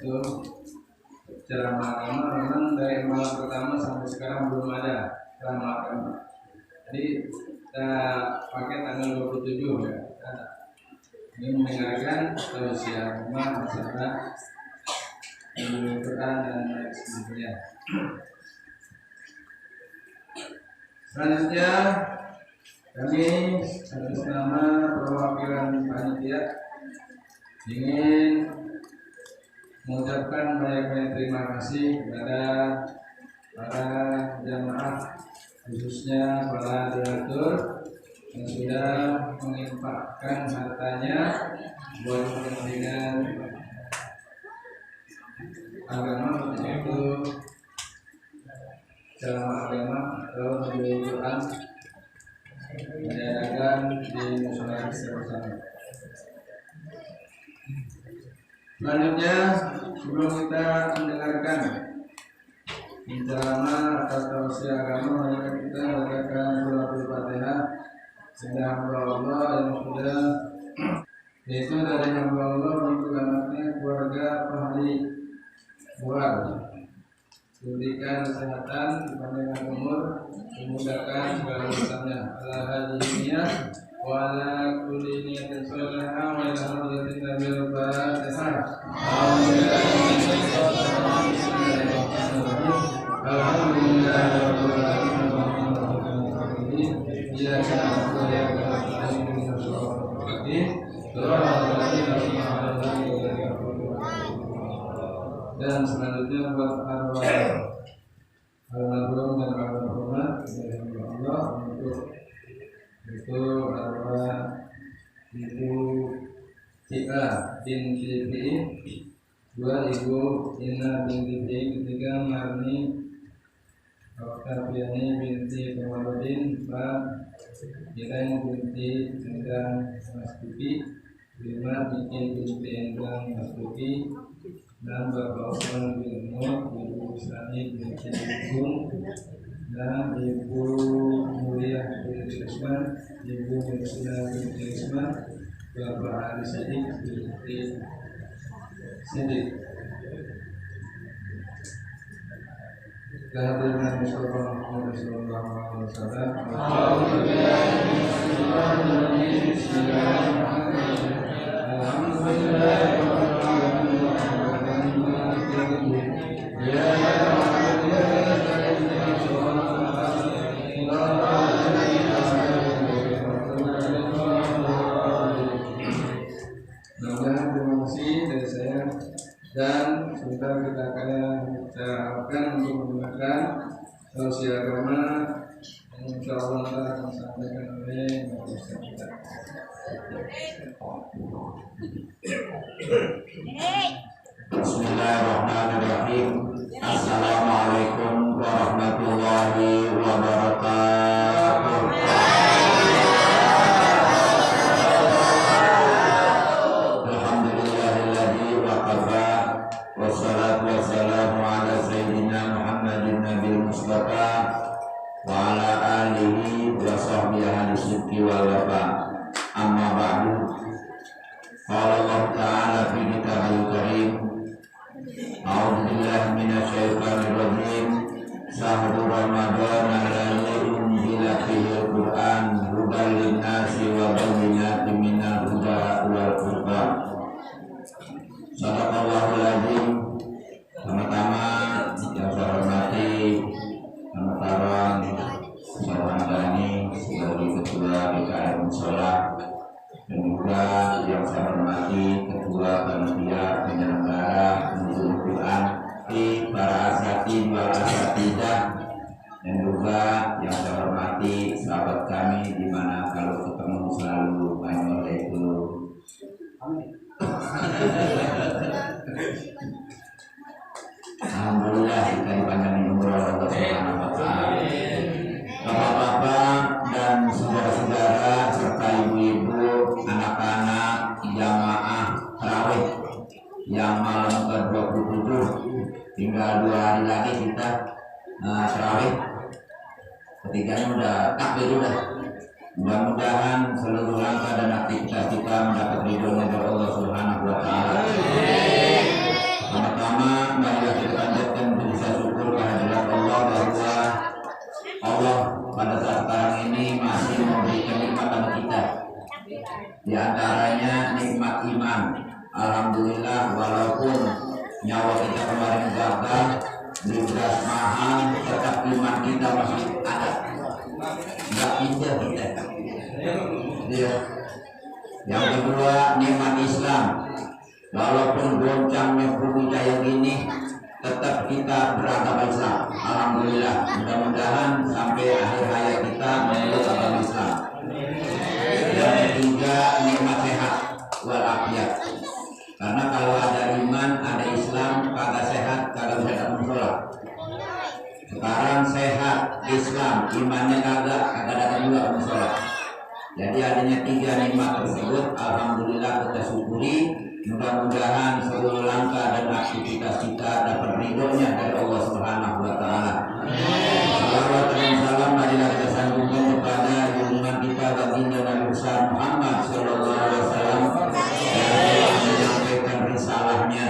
Itu ceramah agama memang dari malam pertama sampai sekarang belum ada ceramah agama. Jadi kita pakai tanggal 27 ya. Ini mendengarkan tausiah agama masalah Al-Quran dan lain sebagainya. Selanjutnya kami atas nama perwakilan panitia ingin mengucapkan banyak-banyak terima kasih kepada para jamaah, khususnya para donatur yang sudah menginfakkan hartanya buat kepentingan agama, yaitu ceramah agama atau majelis Quran diadakan di musola bersama. Selanjutnya, sebelum kita mendengarkan ceramah atau tausiah agama, mari kita bacakan surah Al-Fatihah. Sudah hamba Allah yang sudah, yaitu dari hamba Allah untuk anaknya, keluarga, ahli buah, diberikan kesehatan, kepanjangan umur, memudahkan segala urusannya. Alhamdulillah. Wala kulli niyatin salihah wa ila hadratin nabil fatihah. Alhamdulillah rabbil alamin. Ya na'budu wa dan selanjutnya buat almarhum dan almarhumah dari Allah untuk itu arwah Ibu Tia binti Bi, dua Ibu Ina binti Bi, ketiga Marni Oktaviani binti Kamaludin, empat Ireng binti Endang Mastuki, lima Niki binti Endang Mastuki, enam Bapak Osman bin Nur, Ibu Sani binti Bung, dan Ibu Mulia binti Usman, Ibu Mursina binti Usman, Bapak Ali Sidik binti Sidik. Kehadiran Mustafa Muhammad sallallahu alaihi wasallam. Dan sebentar kita akan harapkan untuk menggunakan solusi agama yang insya Allah akan disampaikan oleh Ustaz kita. Bismillahirrahmanirrahim. Assalamualaikum warahmatullahi wabarakatuh. Alhamdulillahilladzi waqafa wassalatu wassalamu ala sayyidina Muhammadin nabil mustafa wa ala alihi wa sahbihi ahli sidqi wal wafa. Amma ba'du. Qala Allah ta'ala fi kitabil karim. A'udzu billahi minasyaitonir rajim. Syahrul Ramadan alladzi unzila fihi al-Qur'an hudan lin-nasi wa bayyinatin minal huda wal furqan. Shadaqallahul azim. Pertama yang saya hormati Taran Sawan Dani sebagai Ketua BKR Musola, dan juga yang saya hormati Ketua Panitia Penyelenggara Nuzul Quran di para asatidz wal asatidzah, dan juga yang saya hormati sahabat kami di mana kalau ketemu selalu Assalamualaikum. Alhamdulillah kita dipanjangin umur Allah Subhanahu wa taala. Bapak-bapak dan saudara-saudara serta ibu-ibu, anak-anak jamaah tarawih yang malam ke-27, tinggal 2 hari lagi kita tarawih. Ketiganya udah takbir udah. Mudah-mudahan seluruh langkah dan aktivitas kita mendapat ridho dari Allah Subhanahu wa taala. Pertama, marilah kita panjatkan puji syukur kehadirat Allah bahwa Allah pada saat sekarang ini masih memberikan nikmat pada kita. Di antaranya nikmat iman. Alhamdulillah, walaupun nyawa kita kemarin gagal, beras mahal, tetap iman kita masih ada. Enggak pindah kita. Ya. Yang kedua, nikmat Islam. Walaupun goncangnya bumi kayak gini, tetap kita beragama Islam. Alhamdulillah. Mudah-mudahan sampai akhir hayat kita memeluk agama Islam. Yang ketiga, nikmat sehat walafiat. Karena kalau ada iman, ada Islam, kagak sehat, kagak bisa datang sholat. Sekarang sehat, Islam, imannya kagak datang juga ke sholat. Jadi adanya 3 nikmat tersebut, alhamdulillah kita syukuri. Mudah-mudahan seluruh langkah dan aktivitas kita dapat ridhonya dari Allah Subhanahu wa taala. Salawat dan salam marilah kita sanjungkan kepada junjungan kita baginda Nabi besar Muhammad sallallahu alaihi wasallam yang telah menyampaikan risalahnya,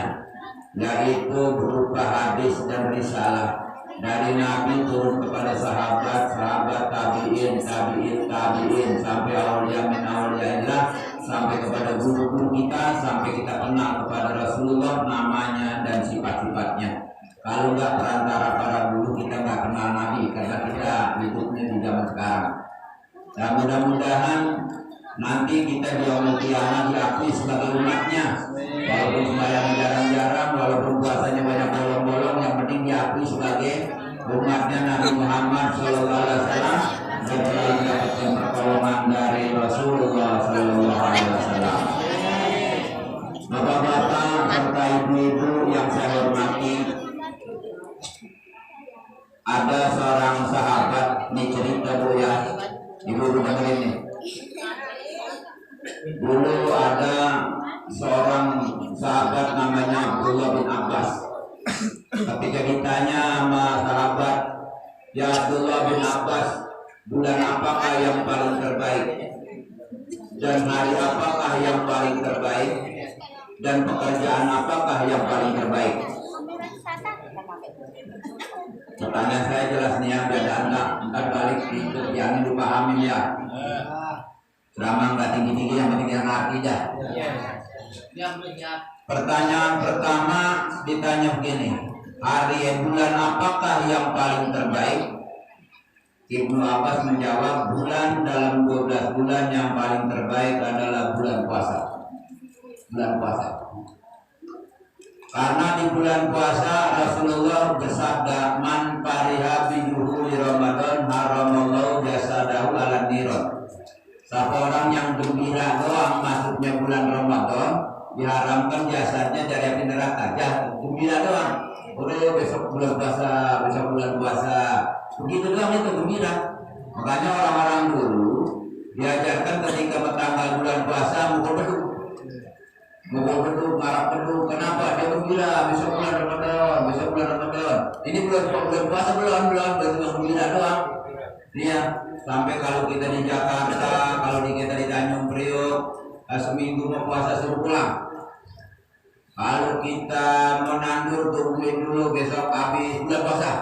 yaitu berupa hadis dan risalah dari Nabi turun kepada sahabat tabi'in sampai aulia min auliaillah, sampai kepada guru-guru kita, sampai kita kenal kepada Rasulullah namanya dan sifat-sifatnya. Kalau nggak perantara para guru kita nggak kenal Nabi, karena kita hidupnya di zaman sekarang. Dan mudah-mudahan nanti kita di yaumul qiyamah diakui sebagai umatnya. Walaupun sembahyang jarang-jarang, walaupun puasanya banyak bolong-bolong, yang penting diakui sebagai umatnya Nabi Muhammad sallallahu alaihi wasallam, dan telah mendapatkan pertolongan dari Rasulullah sallallahu alaihi wasallam. Bapak-bapak serta ibu-ibu yang saya hormati, ada seorang sahabat, nih cerita bu ya, ibu dengerin nih. Dulu ada seorang sahabat namanya Abdullah bin Abbas. Ketika ditanya sama sahabat, ya Abdullah bin Abbas, bulan apakah yang paling terbaik? Dan hari apakah yang paling terbaik? Dan pekerjaan apakah yang paling terbaik? Pertanyaan saya jelas nih ya, beda enggak balik itu yang dipahamin ya. Drama nggak tinggi-tinggi, yang penting yang ngerti dah. Pertanyaan pertama ditanya begini, hari bulan apakah yang paling terbaik? Ibnu Abbas menjawab, bulan dalam 12 bulan yang paling terbaik adalah bulan puasa. Bulan puasa. Karena di bulan puasa Rasulullah bersabda, man fariha bi duhuri Ramadan haramallahu jasadahu ala nirot. Siapa orang yang gembira doang masuknya bulan Ramadan, diharamkan jasadnya dari api neraka. Gembira doang. Udah besok bulan puasa, besok bulan puasa. Begitu doang itu gembira. Makanya orang-orang dulu diajarkan ketika bertanggal bulan puasa mukul beduk, marah beduk. Kenapa? Dia gembira besok bulan Ramadan, besok bulan Ramadan. Ini bulan puasa belum gembira doang. Dia sampai kalau kita di Jakarta, kalau kita di Tanjung Priok, seminggu mau puasa suruh pulang. Kalau kita menandur tungguin dulu besok habis bulan puasa.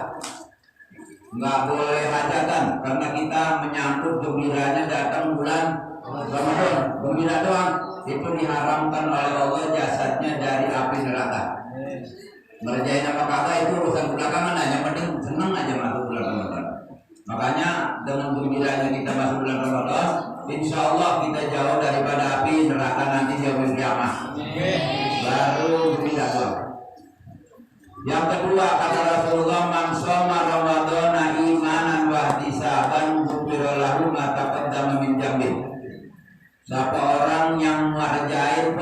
Nggak boleh hajatan karena kita menyambut gembiranya datang bulan Ramadan. Gembira doang itu diharamkan oleh Allah jasadnya dari api neraka. Ngerjain apa kagak itu urusan belakangan aja, yang penting seneng aja masuk bulan Ramadan. Makanya dengan gembiranya kita masuk bulan Ramadan, insya Allah kita jauh daripada api neraka nanti di yaumul kiamah. Baru gembira doang. Yang kedua kata Rasulullah, man shoma ramadhana imanan wa ihtisaban ghufira lahu ma taqaddama min dzambi. Siapa orang yang ngerjain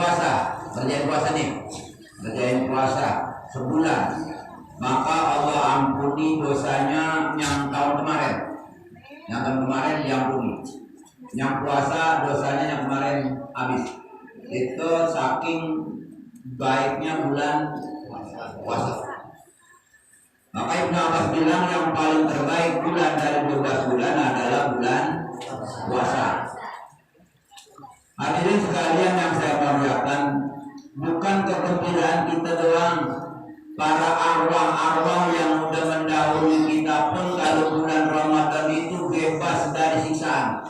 puasa sebulan, maka Allah ampuni dosanya yang tahun kemarin. Yang tahun kemarin diampuni. Yang puasa dosanya yang kemarin habis. Itu saking baiknya bulan puasa. Maka Ibnu Abbas bilang yang paling terbaik bulan dari 12 bulan adalah bulan puasa. Hadirin sekalian yang saya muliakan, bukan kegembiraan kita doang. Para arwah-arwah yang sudah mendahului kita pun kalau bulan Ramadan itu bebas dari siksaan.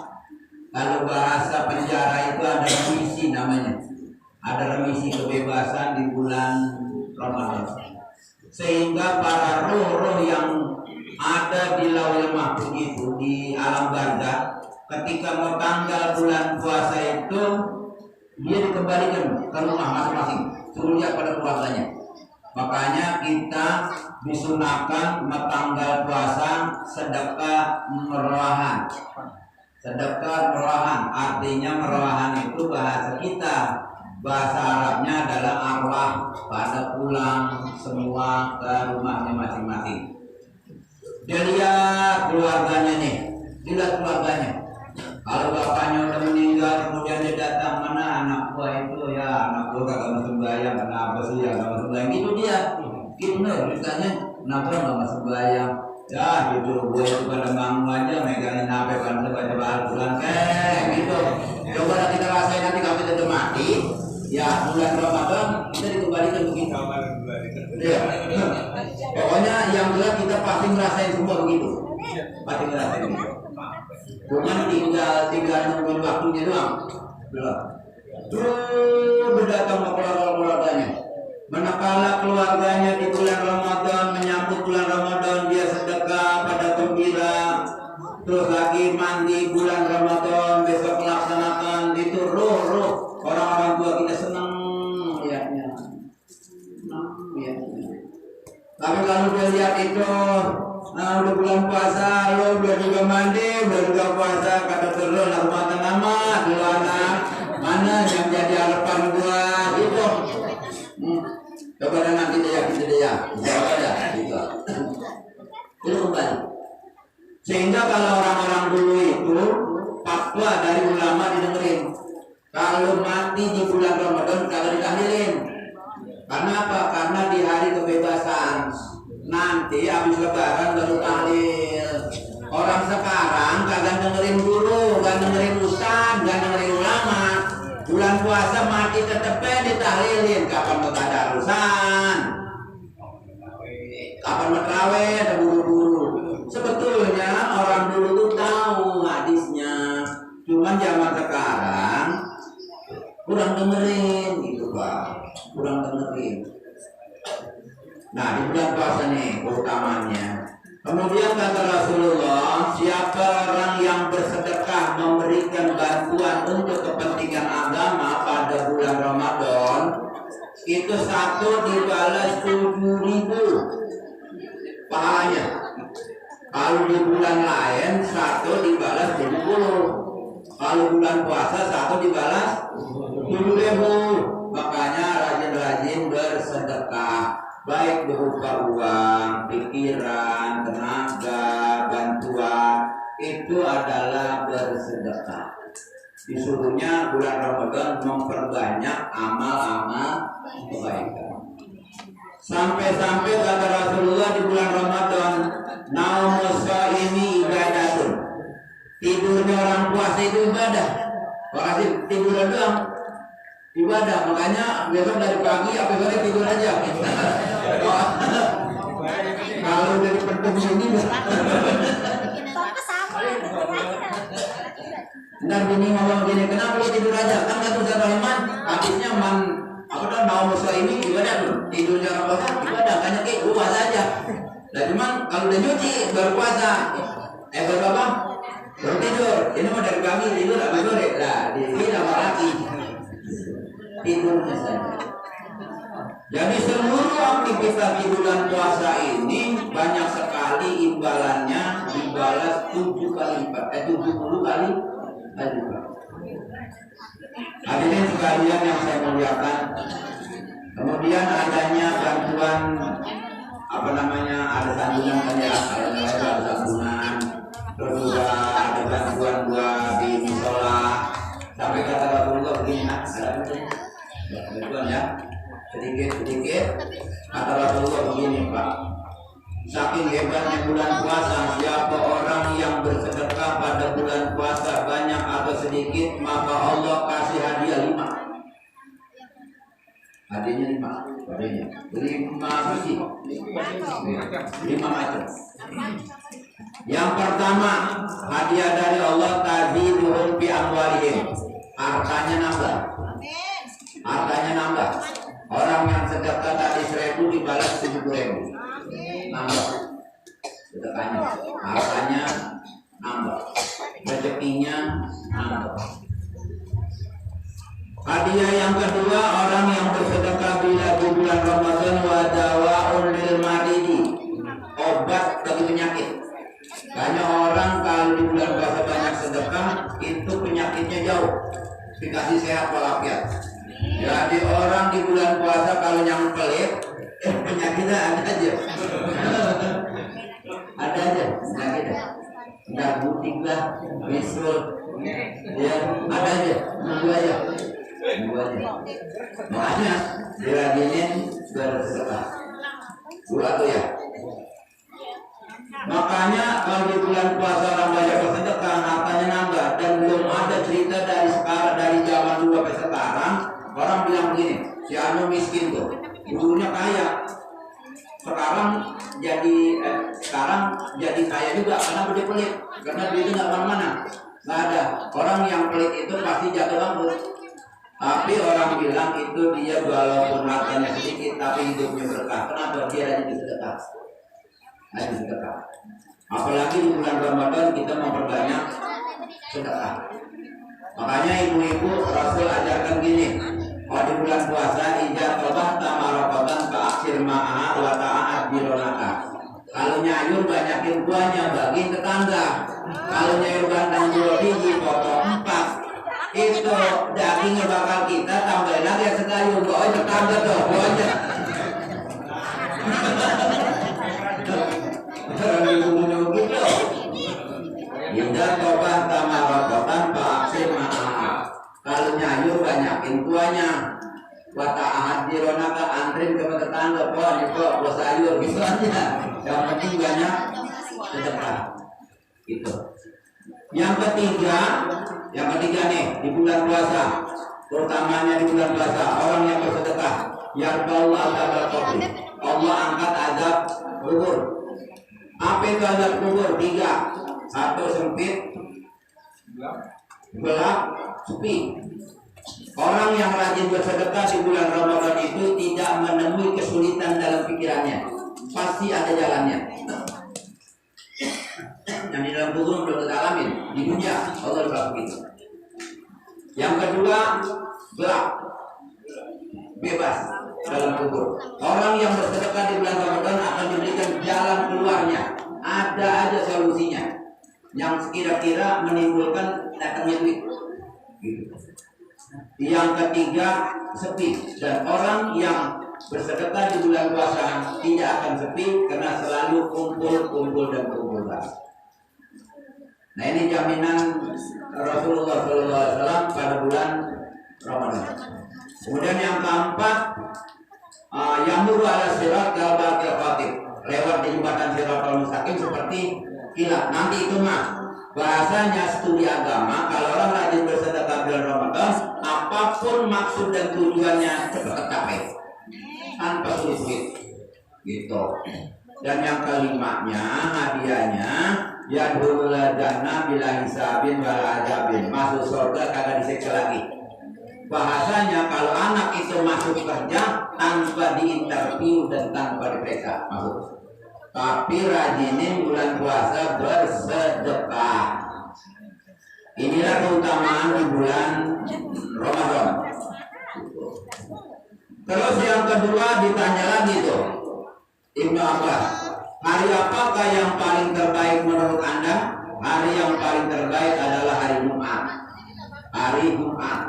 Kalau bahasa penjara itu ada remisi namanya. Ada remisi kebebasan di bulan Ramadan. Sehingga para roh-roh yang ada di lauhul mahfuz itu di alam barzakh ketika mau tanggal bulan puasa itu dia dikembalikan ke rumah masing-masing, suruh lihat pada keluarganya. Makanya kita disunahkan tanggal puasa sedekah merohan. Sedekah merohan artinya merohan itu bahasa kita. Bahasa Arabnya adalah arwah pada pulang semua ke rumahnya masing-masing. Dia lihat keluarganya nih, dilihat keluarganya. Kalau bapaknya udah meninggal, kemudian dia datang, mana anak gua itu ya, anak gua kagak masuk sembahyang, kenapa sih ya kagak masuk sembahyang? Gitu dia, gitu nih, ceritanya, kenapa nggak masuk sembahyang? Ya gitu, gua itu pada bangun aja, megangin HP, kan baca Al-Quran, gitu. Coba kita rasain nanti kalau kita udah mati. Ya bulan Ramadan kita dikembalikan begitu. Ya. Pokoknya yang jelas kita pasti ngerasain semua begitu. Pasti ngerasain. Cuman tinggal nungguin waktunya doang. Belum. Terus datang ke keluarganya. Manakala keluarganya di bulan Ramadan menyambut bulan Ramadan dia sedekah pada gembira. Terus lagi mandi bulan Ramadan besok melaksanakan itu roh orang-orang tua kita senang melihatnya. Tapi kalau dia lihat itu, nah udah bulan puasa, lo udah juga mandi, udah juga puasa, kata terus rumah nama, dulu anak mana yang jadi harapan gua gitu. Coba nanti dia, jawab aja gitu. Itu kembali. Sehingga kalau orang-orang dulu itu fatwa dari ulama didengerin. Kalau mati di bulan Ramadan kalau ditahlilin. Karena apa? Karena di hari kebebasan. Nanti habis lebaran baru tahlil. Orang sekarang kagak dengerin guru, kagak dengerin ustaz, kagak dengerin ulama. Bulan puasa mati tetep ditahlilin. Kapan mau tadarusan? Kapan mau tarawih? Ada buru-buru. Sebetulnya orang dulu tuh tahu hadisnya. Cuman zaman sekarang kurang dengerin gitu Pak, kurang dengerin. Nah di bulan puasa nih utamanya. Kemudian kata Rasulullah, siapa orang yang bersedekah memberikan bantuan untuk kepentingan agama pada bulan Ramadan, itu satu dibalas 7.000 pahalanya. Kalau di bulan lain satu dibalas 70. Kalau bulan puasa satu dibalas 7.000. Makanya rajin-rajin bersedekah, baik berupa uang, pikiran, tenaga, bantuan, itu adalah bersedekah. Disuruhnya bulan Ramadan memperbanyak amal-amal kebaikan. Sampai-sampai kata Rasulullah di bulan Ramadan, naumus shaimi ibadatun. Tidurnya orang puasa itu ibadah. Makasih tiduran doang ibadah. Makanya besok dari pagi sampai sore tidur aja. Kalau dari pentung sini dan ini ngomong gini, kenapa lu tidur aja? Kan kata Ustaz Rahman, hadisnya naumus shaimi ibadah tuh. Tidurnya orang puasa ibadah, makanya kayak luas aja. Nah cuman kalau udah nyuci baru puasa. Baru apa? Baru tidur. Ini mau dari pagi tidur sampai sore. Nah, di sini sama lagi tidurnya saja. Jadi seluruh aktivitas di bulan puasa ini banyak sekali imbalannya dibalas 70 kali lipat. Hadirin sekalian yang saya muliakan. Kemudian adanya bantuan ada santunan kan ya, ada santunan. Terus juga ada bantuan buat di musola. Sampai kata Rasulullah begini, ada bantuan ya, sedikit. Kata Rasulullah begini, Pak. Saking hebatnya bulan puasa, siapa orang yang bersedekah pada bulan puasa banyak atau sedikit, maka Allah kasih hadiah 5. Hadiahnya 5 biji, 5 macam. Yang pertama, hadiah dari Allah taziduhum fi amwalihim. Hartanya nambah. Orang yang sedekah tadi 1.000 dibalas 70.000. Nambah. Sedekahnya, hartanya nambah. Rezekinya nambah. Hadiah yang kedua, orang yang bersedekah bila di bulan Ramadan wa dawaun lil maridi. Obat bagi penyakit. Banyak orang kalau di bulan puasa banyak sedekah, itu penyakitnya jauh, dikasih sehat walafiat. Jadi orang di bulan puasa kalau yang pelit, penyakitnya ada aja. Ada aja penyakitnya. Nggak butik lah, bisul, ya ada aja, nunggu aja. Makanya dirajinin bersedekah. Buat tuh ya. Makanya kalau di bulan puasa orang banyak bersedekah, hartanya nambah. Dan belum ada cerita dari zaman dulu sampai sekarang orang bilang begini, si anu miskin tuh, dulunya kaya, sekarang jadi kaya juga karena dia pelit, karena duitnya nggak kemana-mana, nggak ada. Orang yang pelit itu pasti jatuh bangkrut. Tapi orang bilang itu dia walaupun hartanya sedikit tapi hidupnya berkah. Kenapa? Dia rajin bersedekah. Apalagi di bulan Ramadan kita memperbanyak sedekah. Makanya ibu-ibu Rasul ajarkan gini, kalau di bulan puasa ijab tobah tamarokatan keakhir ma'ah wa ta'at bironaka. Kalau nyayur banyakin buahnya, bagiin tetangga. Kalau nyayur bandang 2 biji, potong 4. Itu dagingnya bakal kita tambahin lagi ya sekali untuk tetangga tuh buahnya. Gitu. Indah tobah tamarokatan keakhir ma'ah. Kalau nyayur banyakin buahnya. Wata ahad dironaka antrin ke tetangga, pohon itu buah sayur gitu aja. Yang penting banyak sedekah. Gitu. Yang ketiga nih di bulan puasa, terutamanya di bulan puasa, orang yang bersedekah, yarbau azab kubur. Allah angkat azab kubur. Apa itu azab kubur? 3. 1 sempit, gelap, sepi. Orang yang rajin bersedekah di bulan Ramadan itu tidak menemui kesulitan dalam pikirannya. Pasti ada jalannya. Yang di dalam kubur belum kita alamin di dunia, Allah bilang begitu. Yang kedua, gelap, bebas. dalam kubur. Orang yang bersedekah di bulan Ramadan akan diberikan jalan keluarnya. Ada aja solusinya yang kira-kira menimbulkan datangnya duit. Gitu. Yang ketiga, sepi. Dan orang yang bersedekah di bulan puasa tidak akan sepi karena selalu kumpul dan kumpul. Nah, ini jaminan Rasulullah SAW pada bulan Ramadan. Kemudian yang keempat, yang ala sirat kalbatil khatib, lewat di jembatan Siratal Mustaqim seperti kilat. Nanti itu mah bahasanya studi agama. Kalau orang rajin bersedekah bulan Ramadan, apapun maksud dan tujuannya cepat tercapai tanpa sulit-sulit gitu. Dan yang kelimanya, hadiahnya yadhulul jannah bila hisabin wala azabin, masuk surga kagak disiksa lagi. Bahasanya kalau anak itu masuk kerja tanpa diinterview dan tanpa diperiksa masuk. Tapi rajinin bulan puasa bersedekah. Inilah keutamaan di bulan Ramadan. Terus yang kedua ditanya lagi tuh Ibnu Abbas, hari apakah yang paling terbaik menurut Anda? Hari yang paling terbaik adalah hari Jumat. Hari Jumat.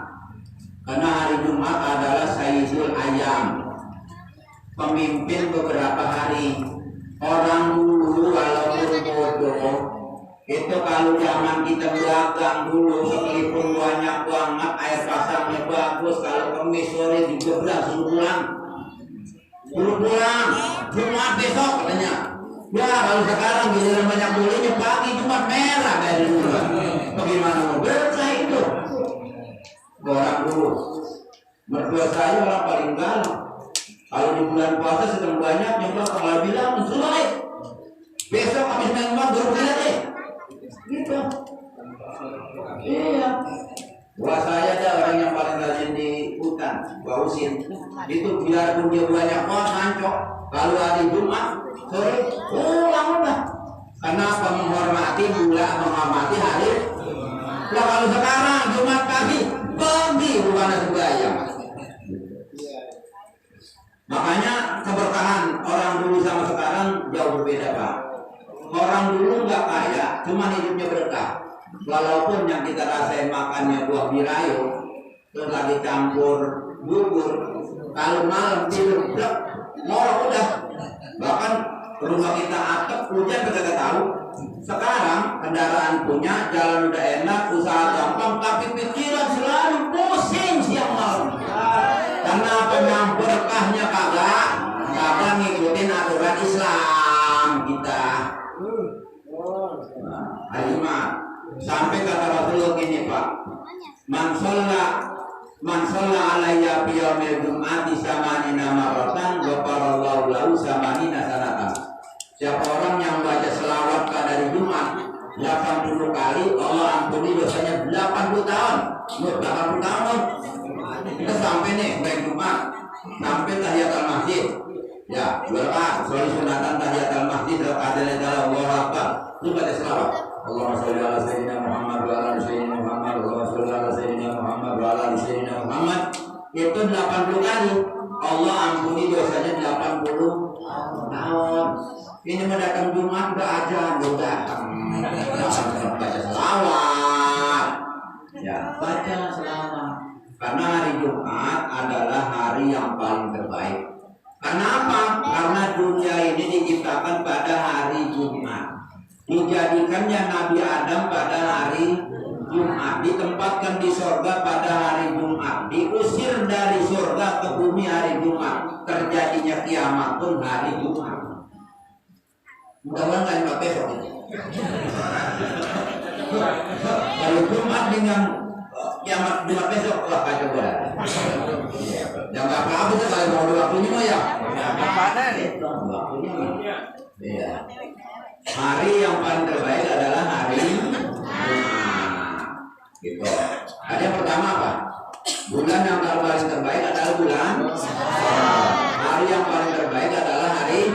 Karena hari Jumat adalah Sayyidul Ayyam, pemimpin beberapa hari. Orang dulu walaupun bodoh, itu kalau zaman kita dagang dulu sekalipun banyak banget, air pasangnya bagus, kalau kemis sore digebrak suruh pulang Jumat besok katanya. Ya kalau sekarang giliran banyak belinya pagi Jumat merah dari dulu. Bagaimana mau berkah itu? Orang dulu mertua saya orang paling galak. Kalau di bulan puasa sedang banyak nyoba, kalau bilang sudah besok habis main uang baru bilang gitu. Iya. Buat saya ada orang yang paling rajin di hutan, Bausin. Itu biarpun dia banyak uang mancok, kalau hari Jumat sore pulang udah. Kenapa? Menghormati menghormati hari. Nah kalau sekarang Jumat pagi pergi bukan sembahyang. Makanya keberkahan orang dulu sama sekarang jauh berbeda, Pak. Orang dulu nggak kaya, cuma hidupnya berkah. Walaupun yang kita rasain makannya buah birayo, terus lagi campur bubur, kalau malam tidur ngorok udah. Bahkan rumah kita atap hujan kita tahu. Sekarang kendaraan punya, jalan udah enak, usaha gampang, tapi pikiran selalu pusing siang malam. Karena penyam berkahnya kagak ngikutin aturan Islam kita. Nah, sampai kata Rasulullah gini Pak, man sholla alayya fi yaumil jum'ati samanina marratan ghafarallahu lahu samanina sanatan. Siapa orang yang baca selawat pada hari Jumat 80 kali, Allah ampuni dosanya 80 tahun. 80 tahun. Kita sampai nih baik Jumat, sampai tahiyatul masjid. Ya, berkah soal sunatan tahiyatul masjid adalah dalam Allah Akbar. Lu baca selawat. Allahumma sholli ala sayyidina Muhammad wa ala sayyidina Muhammad. Allahumma sholli ala sayyidina Muhammad wa ala sayyidina Muhammad. Itu 80 kali. Allah ampuni dosanya 80 tahun. Ini mendatang Jumat udah aja, udah datang. Baca selawat. Ya, baca selawat. Karena hari Jumat adalah hari yang paling terbaik. Kenapa? Karena dunia ini diciptakan pada hari Jumat. Dijadikannya Nabi Adam pada hari Jumat, ditempatkan di surga pada hari Jumat, diusir dari surga ke bumi hari Jumat, terjadinya kiamat pun hari Jumat. Mudah-mudahan nggak besok ini. Kalau Jumat dengan kiamat Jumat besok, wah kacau banget. Yang nggak apa-apa itu kalau mau waktunya mah ya. Mana nih? Waktunya mah. Iya. Hari yang paling terbaik adalah hari Jumat. Gitu. Ada yang pertama apa? Bulan yang paling terbaik adalah bulan. Hari yang paling terbaik adalah hari.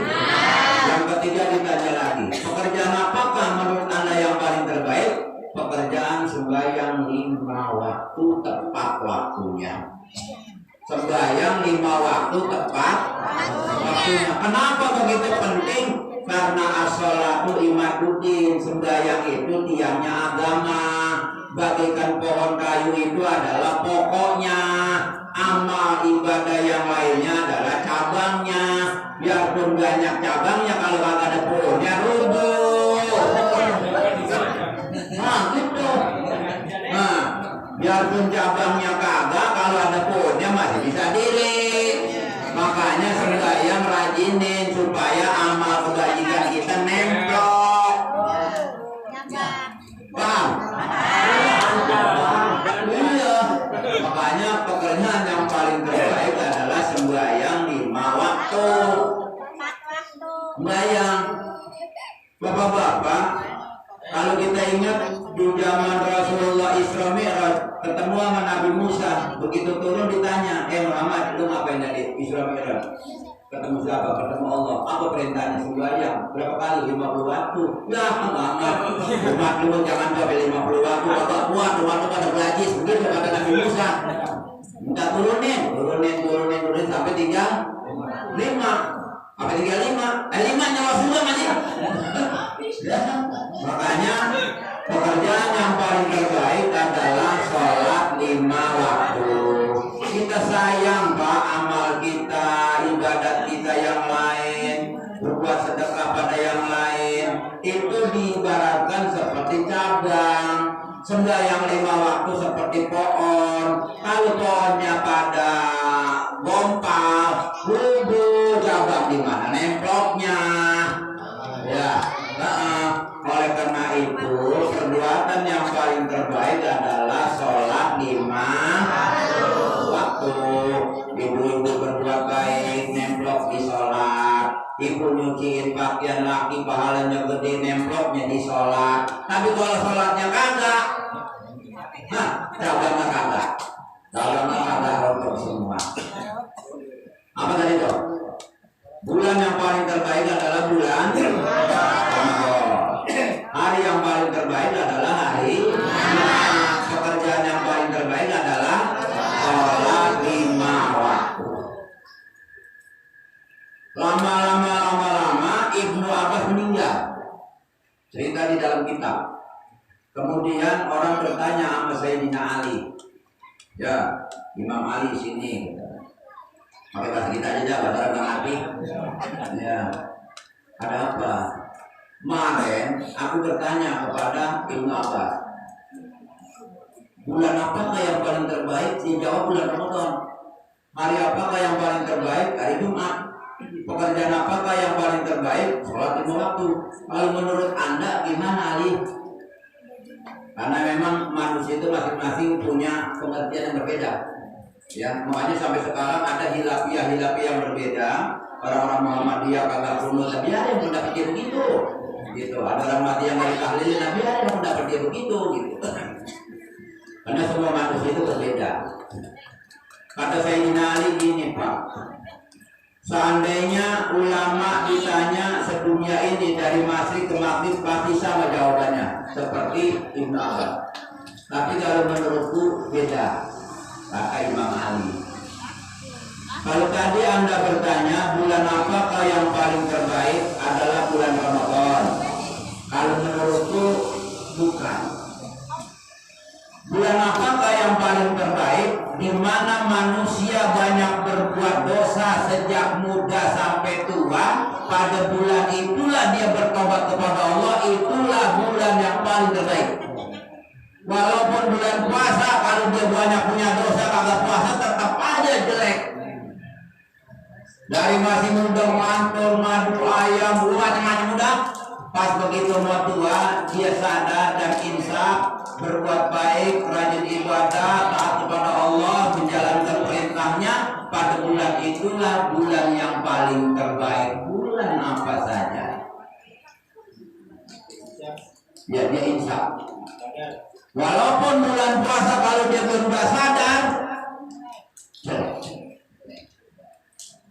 Yang ketiga ditanya lagi, pekerjaan apakah menurut Anda yang paling terbaik? Pekerjaan sembahyang 5 waktu tepat waktunya. Sembahyang 5 waktu tepat waktunya. Kenapa begitu penting? Karena as-sholatu imaduddin, sembahyang itu tiangnya agama. Bagaikan pohon kayu itu adalah pokoknya. Amal ibadah yang lainnya adalah cabangnya. Biarpun banyak cabangnya, kalau nggak ada pohonnya rubuh. Nah gitu. Nah, biarpun cabangnya kagak, kalau ada pohonnya masih bisa diri. Makanya sembahyang rajinin supaya amal kebajikan kita nemplok. Paham? Iya. Makanya pekerjaan yang paling terbaik adalah sembahyang 5 waktu. Sembahyang. Bapak-bapak, kalau kita ingat di zaman Rasulullah Isra Mi'raj ketemu sama Nabi Musa, begitu turun ditanya, Muhammad, lu ngapain tadi Isra Mi'raj? Ketemu siapa? Ketemu Allah. Apa perintahnya? Sembahyang. Berapa kali? 50 waktu. Ya, Muhammad. Umat lu jangan sampai 50 waktu. Bapak kuat, umat lu pada belajis. Begitu kata Nabi Musa. Minta turunin sampai tinggal 5. Sampai tinggal 5. 5 nyawa semua masih. Makanya pekerjaan yang paling terbaik adalah sholat 5 waktu. Kita sayang Pak amal kita, ibadat kita yang lain, berbuat sedekah pada yang lain, itu diibaratkan seperti cabang. Sembahyang 5 waktu seperti pohon. Kalau pohonnya pada gompal, rubuh, cabang di mana nemploknya? Ya. Oleh karena itu perbuatan yang paling terbaik adalah sholat 5 waktu. Ibu-ibu berbuat baik nemplok di sholat. Ibu nyuciin pakaian laki pahalanya gede nemploknya di sholat. Tapi kalau sholatnya kagak, nah cabangnya kagak rontok semua. Apa tadi dok? Bulan yang paling terbaik adalah bulan Ramadan. Hari yang paling terbaik adalah hari Jumat. Pekerjaan yang paling terbaik adalah sholat 5 waktu. Lama-lama Ibnu Abbas meninggal. Cerita di dalam kitab. Kemudian orang bertanya sama Sayyidina Ali. Ya, Imam Ali sini. Pakai bahasa kita aja, bahasa Arab ngerti. Ya, ada apa? Kemarin aku bertanya kepada Ibnu Abbas, bulan apakah yang paling terbaik? Dia jawab bulan Ramadan. Hari apakah yang paling terbaik? Hari Jumat. Pekerjaan apakah yang paling terbaik? Sholat 5 waktu. Kalau menurut Anda gimana Ali? Karena memang manusia itu masing-masing punya pengertian yang berbeda. Ya, makanya sampai sekarang ada hilafiyah yang berbeda. Orang-orang Muhammadiyah kagak kuno, tapi ada yang pendapat dia begitu. Gitu. Ada orang mati yang dari tahlil, tapi ada yang pendapat dia begitu. Gitu. Karena semua manusia itu berbeda. Kata Sayyidina Ali gini Pak, seandainya ulama ditanya sedunia ini dari masyrik ke maghrib pasti sama jawabannya, seperti Ibnu Abbas. Tapi kalau menurutku beda, kata Imam Ali. Kalau tadi Anda bertanya bulan apakah yang paling terbaik adalah bulan Ramadan. Kalau menurutku bukan. Bulan apakah yang paling terbaik? Di mana manusia banyak berbuat dosa sejak muda sampai tua. Pada bulan itulah dia bertobat kepada Allah. Itulah bulan yang paling terbaik. Walaupun bulan puasa, kalau dia banyak punya dosa kagak puasa tetap aja jelek. Dari masih muda mantul, madu, ayam, macam-macam muda. Pas begitu mau tua, dia sadar dan insaf, berbuat baik, rajin ibadah, taat kepada Allah, menjalankan perintahnya. Pada bulan itulah bulan yang paling terbaik. Bulan apa saja? Ya dia insaf. Walaupun bulan puasa kalau dia berubah sadar,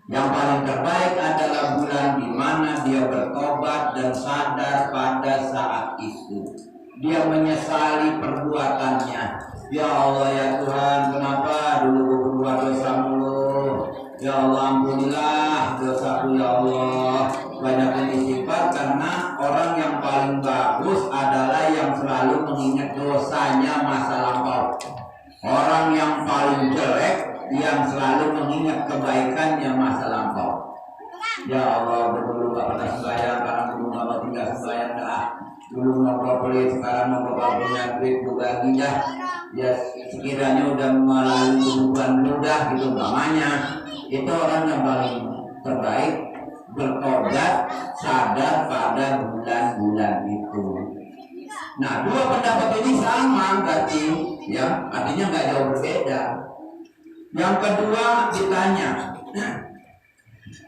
yang paling terbaik adalah bulan di mana dia bertobat dan sadar pada saat itu. Dia menyesali perbuatannya. Ya Allah ya Tuhan, kenapa dulu gue berbuat dosa mulu? Ya Allah ampunilah dosaku ya Allah. Banyak istighfar karena orang yang paling bagus adalah yang selalu mengingat dosanya masa lampau. Orang yang paling jelek yang selalu mengingat kebaikannya masa lampau. Ya Allah, dulu gak pernah sembahyang karena dulu gak tinggal sembahyang dah. Dulu ngobrol pelit, sekarang ngobrol punya duit berbagi dah. Ya sekiranya udah melalui kehidupan mudah gitu namanya. Itu orang yang paling terbaik, bertobat, sadar pada bulan-bulan itu. Nah, dua pendapat ini sama berarti, ya, artinya nggak jauh berbeda. Yang kedua ditanya,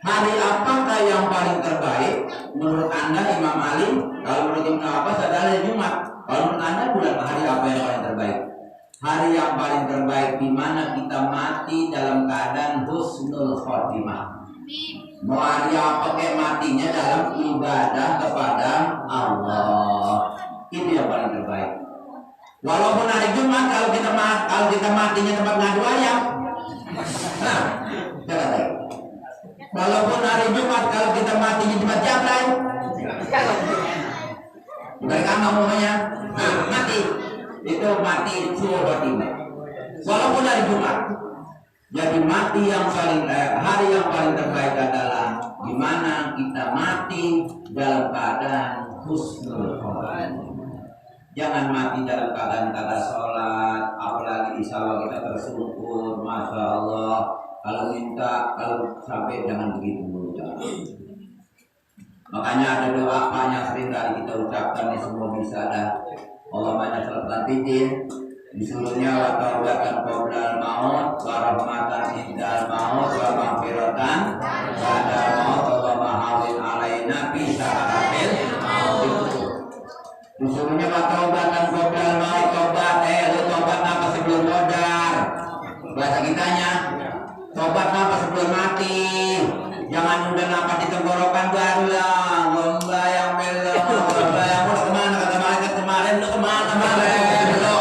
hari apakah yang paling terbaik menurut Anda Imam Ali? Kalau menurut Ibnu Abbas adalah Jumat. Kalau menurut Anda bulan hari apa yang paling terbaik? Hari yang paling terbaik di mana kita mati dalam keadaan husnul khotimah. Mau hari apa kayak matinya dalam ibadah kepada Allah. Itu yang paling terbaik. Walaupun hari Jumat kalau kita matinya tempat ngadu ayam. Nah, jangan. Walaupun hari Jumat kalau kita matinya tempat jablay. Mereka ngomongnya, nah, mati. Itu mati suruh khotimah. Walaupun hari Jumat. Jadi mati yang paling hari yang paling terbaik adalah di mana kita mati dalam keadaan husnul khotimah. Jangan mati dalam keadaan kata sholat, apalagi insya Allah kita tersyukur, masya Allah. Kalau sampai jangan begitu dulu. Makanya ada doa yang sering kali kita ucapkan, semua bisa ada. Allahumma nas'aluka bidin disuruhnya wa taubatan qoblal maut wa rahmatan indal maut wa maghfiratan ba'dal maut wa mahawin alaina fi sa'atil maut. Disuruhnya wa taubatan qoblal maut, tobat lu tobat apa sebelum modal. Bahasa kitanya tobat apa sebelum mati. Jangan udah napas di tenggorokan baru lah. Membayang belum, membayang udah kemana kata malaikat kemarin, lu kemana kemarin lo?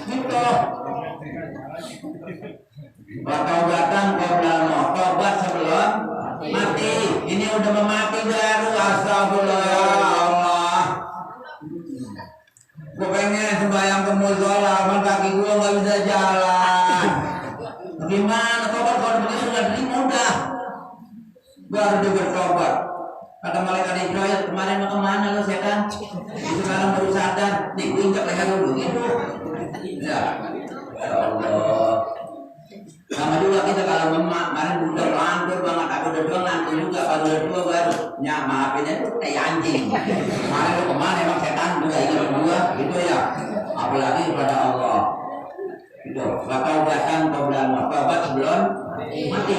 Gitu. Taubatan qoblal maut, tobat sebelum mati. Ini udah memati baru, astagfirullah ya Allah. Gue pengen sembahyang ke musola, cuman kaki gue nggak bisa jalan. Gimana tobat kalau begitu nggak terima udah? Baru dia bertobat. Kata malaikat Israel, kemarin mau kemana lo setan? Sekarang baru sadar. Nih gue injak leher lo gitu. Ya Allah. Sama juga kita kalau memang kemarin udah lantur banget, aku udah dua lantur juga, kalau udah dua baru maafin itu kayak anjing. Kemarin lo kemana emang setan juga ingat gua gitu ya. Apalagi kepada Allah. Itu. Taubatan qoblal maut, tobat sebelum mati.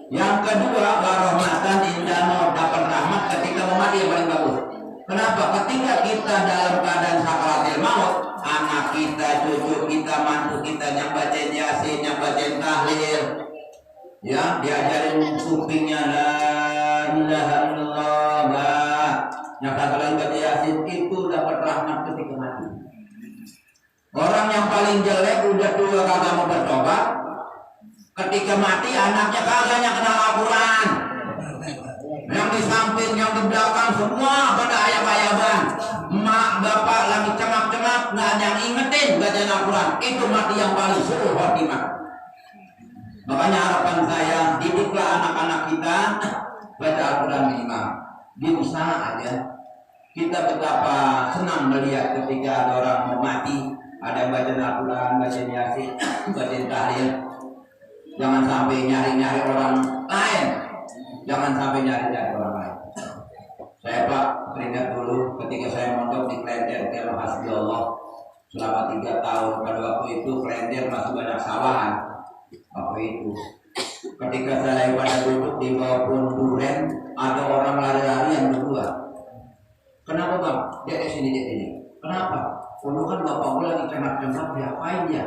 Yang kedua, warahmatan indah maut, dapat rahmat ketika mau mati yang paling bagus. Kenapa? Ketika kita dalam keadaan sakaratil maut, anak kita, cucu kita, mantu kita yang bacain Yasin, yang bacain tahlil, ya diajarin kupingnya la ilaha illallah, yang satu lagi baca Yasin, itu dapat rahmat ketika mati. Orang yang paling jelek udah tua kagak mau bertobat, ketika mati anaknya kagak yang kenal Al-Quran, yang di samping, yang di belakang semua pada ayat-ayatan. Emak bapak lagi cengak-cengak nggak ada yang ingetin bacaan Al-Quran. Itu mati yang paling suruh khotimah. Makanya harapan saya, didiklah anak-anak kita baca Al-Quran minimal. Di usaha aja. Kita betapa senang melihat ketika ada orang mau mati, ada yang baca Al-Quran, baca Yasin, baca tahlil. Jangan sampai nyari-nyari orang lain. Jangan sampai nyari-nyari orang lain. Saya Pak teringat dulu ketika saya mondok di Klender, Hasbi Allah selama 3 tahun. Pada waktu itu Klender masih banyak sawahan. Waktu itu ketika saya pada duduk di bawah pohon durian, ada orang lari-lari yang berdua. Kenapa Bang? Dia kesini, dia ini. Kenapa? Dulu kan bapak gue lagi cengat-cengat, diapain dia?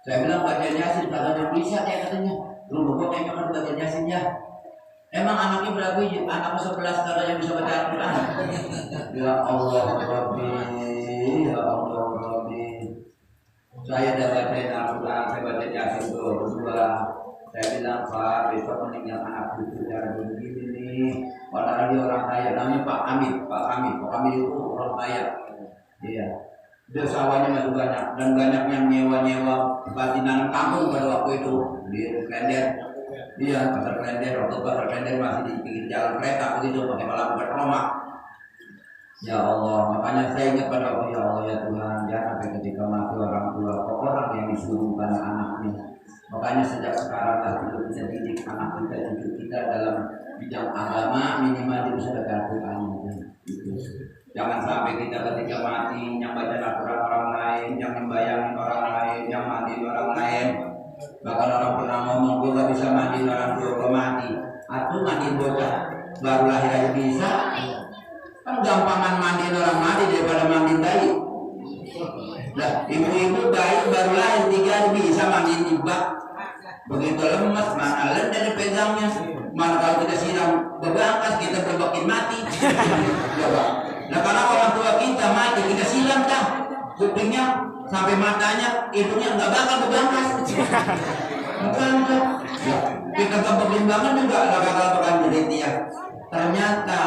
Saya bilang baca Yasin, katanya bisa ya katanya. Lu gue kayaknya kan baca Yasin ya. Emang anaknya berapa biji? Anaknya 11 katanya bisa baca Al-Quran. Ya Allah Rabbi, ya Allah Rabbi. Saya udah bacain Al-Quran, saya baca Yasin tuh berdua. Saya bilang, Pak, besok meninggal anak cucu cara begini nih. Padahal dia orang kaya, namanya Pak Hamid. Pak Hamid itu orang kaya. Iya. Dia sawahnya masih banyak dan banyak yang nyewa batinan kampung pada waktu itu di Klender. Iya, pasar Klender. Waktu pasar Klender masih di pinggir jalan kereta begitu, pakai malam berkelomak. Ya Allah, makanya saya ingat pada Allah, ya Allah ya Tuhan, jangan sampai ketika mati orang tua orang yang disuruhkan anaknya. Makanya sejak sekarang lah kita didik anak kita, cucu kita dalam bidang agama, minimal dia bisa Al-Quran. Jangan sampai kita ketika mati yang baca Al-Quran orang lain, yang membayangin orang lain, yang mandi orang lain. Bahkan orang pernah ngomong, gue gak bisa mandi orang tua gue mati. Atau mandi bocah baru lahir aja bisa. Kan gampangan mandi orang mati daripada mandi bayi. Nah, ibu-ibu bayi baru lahir 3 hari bisa mandi di bak. Begitu lemas, mana lender pegangnya. Mana kalau kita siram bebangkas, kita berbakin mati. Nah, karena orang tua kita mati, kita siram dah kupingnya sampai matanya, hidungnya nggak bakal bebangkas. Bukan tuh. Ya, kita keberimbangan juga nggak bakal jadi dia. Ternyata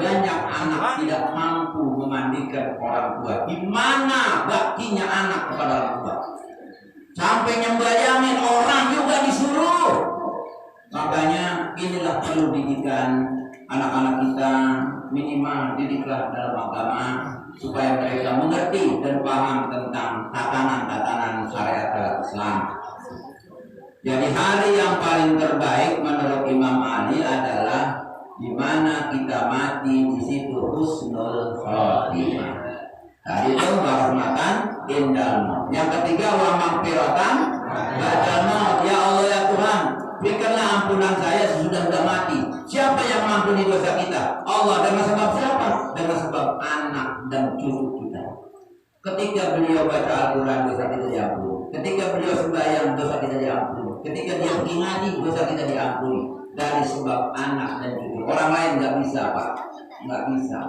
banyak anak tidak mampu memandikan orang tua. Gimana baktinya anak kepada orang tua? Sampai nyembayangin orang juga disuruh. Makanya inilah perlu didikan anak-anak kita, minimal didiklah dalam agama supaya mereka mengerti dan paham tentang tatanan-tatanan syariat Islam. Jadi hari yang paling terbaik menurut Imam Ali adalah di mana kita mati, di situ husnul khotimah. Tadi itu rahmatan indal maut. Yang ketiga wa maghfiratan ba'dal maut. Ya Allah ya Tuhan, berikanlah ampunan saya sesudah sudah mati. Siapa yang mengampuni dosa kita? Allah. Dengan sebab siapa? Dengan sebab anak dan cucu kita. Ketika beliau baca Al-Quran, dosa kita diampuni. Ketika beliau sembahyang, dosa kita diampuni. Ketika dia pergi ngaji, dosa kita diampuni. Dari sebab anak dan cucu. Orang lain nggak bisa, Pak. Nggak bisa.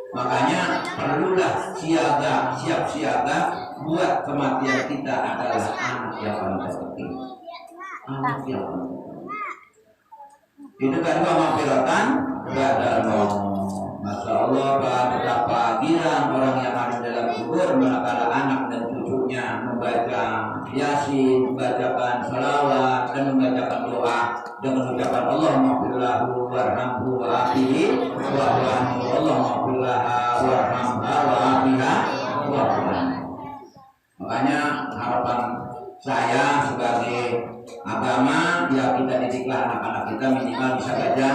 Makanya perlulah siap siaga buat kematian kita adalah anak yang paling penting. Anak yang paling penting. Itu kedua maghfiratan ba'dal maut. Masya Allah, Pak, betapa girang orang yang ada dalam kubur manakala anak dan cucunya membaca Yasin, membacakan salawat dan membacakan doa dengan ucapan Allah maghfirlahu warhamhu wa afihi wa anhu Allah maghfirlaha warhamha wa afiha wa anhu. Makanya harapan saya sebagai agama ya kita didiklah anak-anak kita minimal bisa baca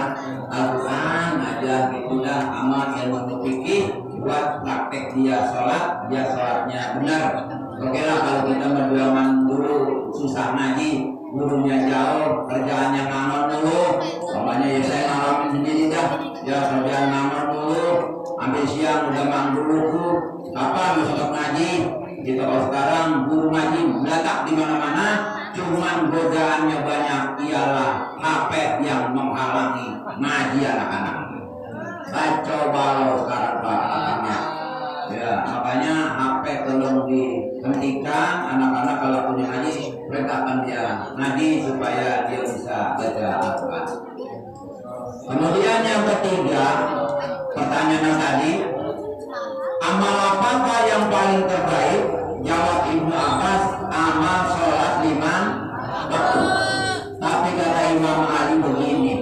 Al-Quran aja gitulah, amal ilmu fikih buat praktek dia sholatnya benar. Oke lah kalau kita berjualan dulu susah ngaji, gurunya jauh, kerjaannya nganor dulu. Makanya ya saya ngalamin sendiri dah, ya kerjaan nganor dulu, ambil siang udah dulu tuh, apa besok ngaji. Gitu kalau sekarang guru ngaji meletak di mana-mana, cuman godaannya banyak ialah HP yang menghalangi ngaji anak-anak. Kacau balau sekarang Pak anak-anak. Ya makanya HP tolong dihentikan, anak-anak kalau punya ngaji perintahkan dia ngaji supaya dia bisa baca Al-Quran. Kemudian yang ketiga, pertanyaan tadi, amal apakah yang paling terbaik? Jawab Ibnu Abbas, amal sholat 5 waktu. Tapi kata Imam Ali begini,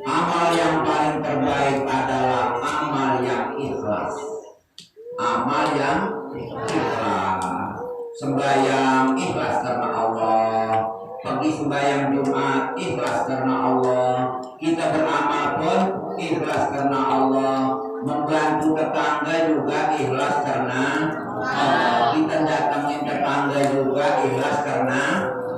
amal yang paling terbaik adalah amal yang ikhlas. Amal yang ikhlas. Sembahyang ikhlas karena Allah. Pergi sembahyang Jumat ikhlas karena Allah. Kita beramal pun ikhlas karena Allah. Membantu tetangga juga ikhlas karena Allah. Kita datangin tetangga juga ikhlas karena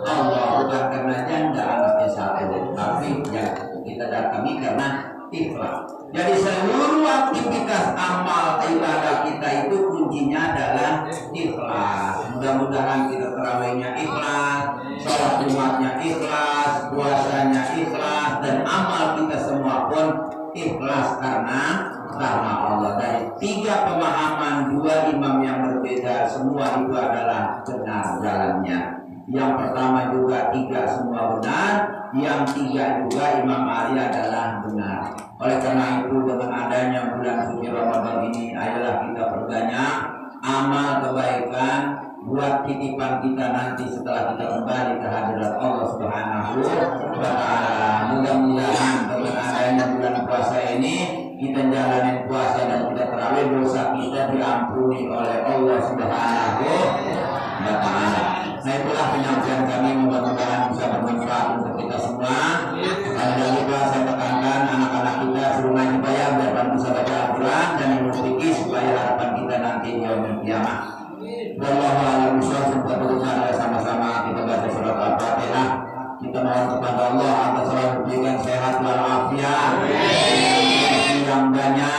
Allah, bukan karena janda anaknya satu, tapi ya kita datangi karena ikhlas. Jadi seluruh aktivitas amal ibadah kita itu kuncinya adalah ikhlas. Mudah-mudahan kita tarawihnya ikhlas, sholat Jumatnya ikhlas, puasanya ikhlas, dan amal kita semua pun ikhlas karena Allah. Dari 3 pemahaman 2 imam yang berbeda, semua itu adalah benar jalannya. Yang pertama juga 3 semua benar, yang 3 juga Imam Ali adalah benar. Oleh karena itu dengan adanya bulan suci Ramadan ini, ayolah kita perbanyak amal kebaikan buat titipan kita nanti setelah kita kembali ke hadirat Allah Subhanahu wa Ta'ala. Mudah-mudahan dengan adanya bulan puasa ini kita jalanin puasa dan kita terawih, dosa kita diampuni oleh Allah Subhanahu wa Ta'ala. Nah, itulah penyampaian kami, mudah-mudahan bisa bermanfaat untuk kita semua. Dan juga saya tekankan anak-anak kita suruh ngaji bayar biar bisa baca Al-Quran dan ilmu fikih supaya harapan kita nanti di yaumul qiyamah. Wallahu a'lam bishawab. Kita berusaha sama-sama kita baca surat Al-Fatihah. Kita mohon kepada Allah agar selalu diberikan sehat walafiat, yang banyak,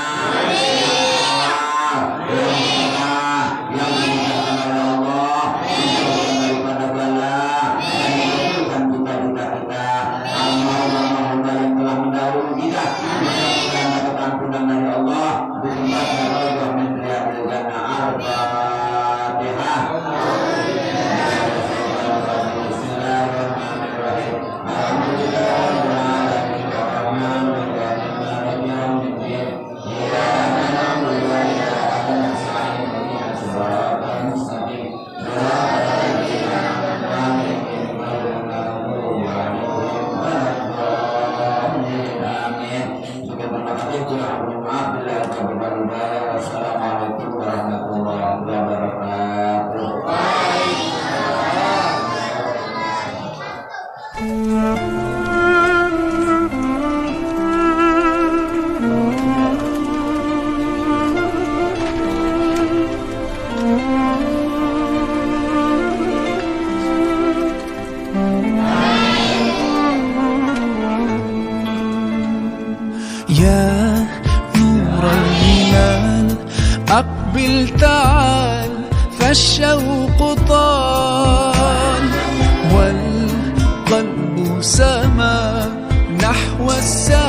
yang dimudahkan oleh Allah, dijauhkan daripada bala, dan mengumpulkan cita-cita kita. Allahumma yang telah mendahului kita, mudah-mudahan dapat ampunan dari Allah, berkembangkan Allah min riyadil jannah. Al-Fatihah. Assalamualaikum warahmatullahi wabarakatuh. يا نور الهلال أقبل تعال فالشوق طال والقلب سما نحو السماء